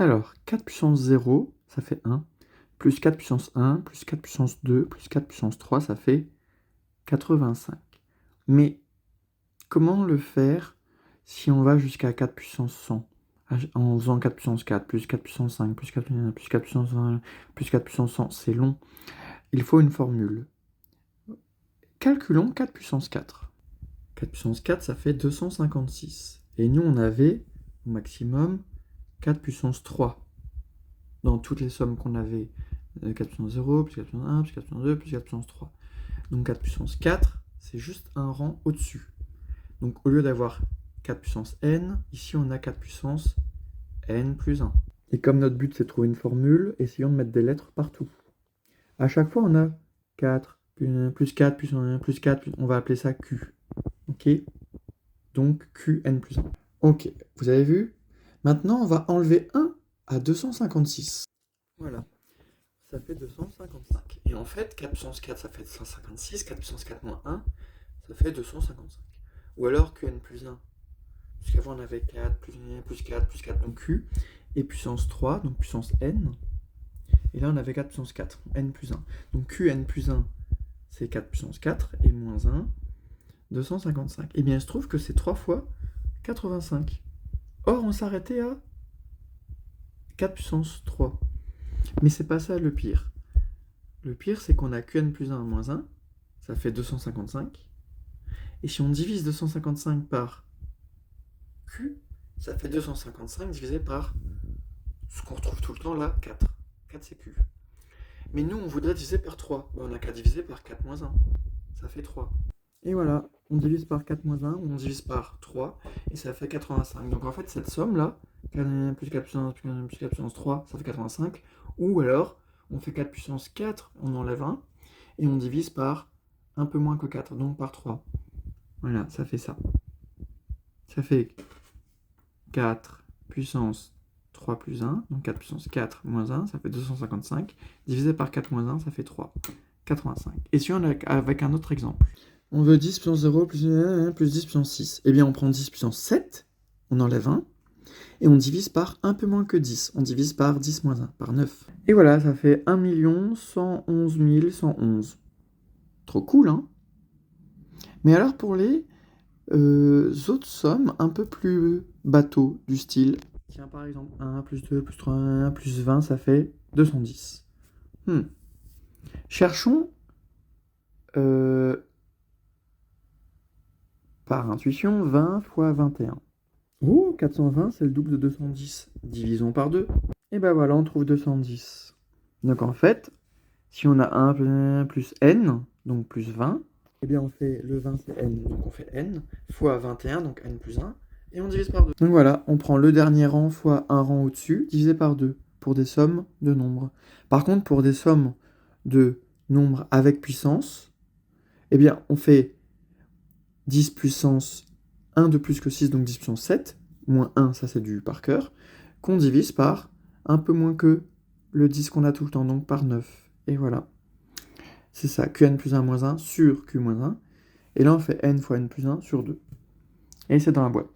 Alors, 4 puissance 0, ça fait 1, plus 4 puissance 1, plus 4 puissance 2, plus 4 puissance 3, ça fait 85. Mais comment le faire si on va jusqu'à 4 puissance 100 en faisant 4 puissance 4, plus 4 puissance 5, plus 4 puissance 1, plus 4 puissance 100, c'est long. Il faut une formule. Calculons 4 puissance 4. 4 puissance 4, ça fait 256. Et nous, on avait au maximum 4 puissance 3 dans toutes les sommes qu'on avait. 4 puissance 0, plus 4 puissance 1, plus 4 puissance 2, plus 4 puissance 3. Donc 4 puissance 4, c'est juste un rang au-dessus. Donc au lieu d'avoir 4 puissance n, ici on a 4 puissance n plus 1. Et comme notre but c'est de trouver une formule, essayons de mettre des lettres partout. À chaque fois on a 4, plus 4, plus 4, on va appeler ça Q. Ok? Donc Qn plus 1. Ok, vous avez vu? Maintenant on va enlever 1 à 256. Voilà. Ça fait 255. Et en fait, 4 puissance 4, ça fait 156. 4 puissance 4 moins 1, ça fait 255. Ou alors Qn plus 1. Parce qu'avant, on avait 4, plus 4, plus 4, donc Q. Et puissance 3, donc puissance N. Et là, on avait 4 puissance 4, N plus 1. Donc Qn plus 1, c'est 4 puissance 4. Et moins 1, 255. Et bien, il se trouve que c'est 3 fois 85. Or, on s'arrêtait à 4 puissance 3. Mais c'est pas ça le pire. Le pire, c'est qu'on a Qn plus 1 moins 1, ça fait 255. Et si on divise 255 par Q, ça fait 255 divisé par ce qu'on retrouve tout le temps là, 4. 4 c'est Q. Mais nous, on voudrait diviser par 3. On n'a qu'à diviser par 4 moins 1. Ça fait 3. Et voilà, on divise par 4 moins 1, ou on divise par 3, et ça fait 85. Donc en fait, cette somme-là, plus 4 puissance 3, ça fait 85. Ou alors, on fait 4 puissance 4, on enlève 1, et on divise par un peu moins que 4, donc par 3. Voilà, ça fait ça. Ça fait 4 puissance 3 plus 1, donc 4 puissance 4 moins 1, ça fait 255. Divisé par 4 moins 1, ça fait 3. 85. Et si on a avec un autre exemple, on veut 10 puissance 0 plus 10 puissance 6. Eh bien, on prend 10 puissance 7, on enlève 1, et on divise par un peu moins que 10. On divise par 10 moins 1, par 9. Et voilà, ça fait 1 111 111. Trop cool, hein? Mais alors pour les autres sommes un peu plus bateaux, du style, tiens par exemple 1 plus 2 plus 3 1 plus 20, ça fait 210. Cherchons par intuition 20 fois 21. Oh, 420, c'est le double de 210. Divisons par 2. Et ben voilà, on trouve 210. Donc en fait, si on a 1 plus n, donc plus 20, eh bien on fait le 20 c'est n, donc on fait n, fois 21, donc n plus 1, et on divise par 2. Donc voilà, on prend le dernier rang fois un rang au-dessus, divisé par 2, pour des sommes de nombres. Par contre, pour des sommes de nombres avec puissance, eh bien on fait 10 puissance 1 de plus que 6, donc 10 puissance 7, moins 1, ça c'est du par cœur, qu'on divise par un peu moins que le 10 qu'on a tout le temps, donc par 9. Et voilà. C'est ça, Qn plus 1 moins 1 sur Q moins 1. Et là, on fait n fois n plus 1 sur 2. Et c'est dans la boîte.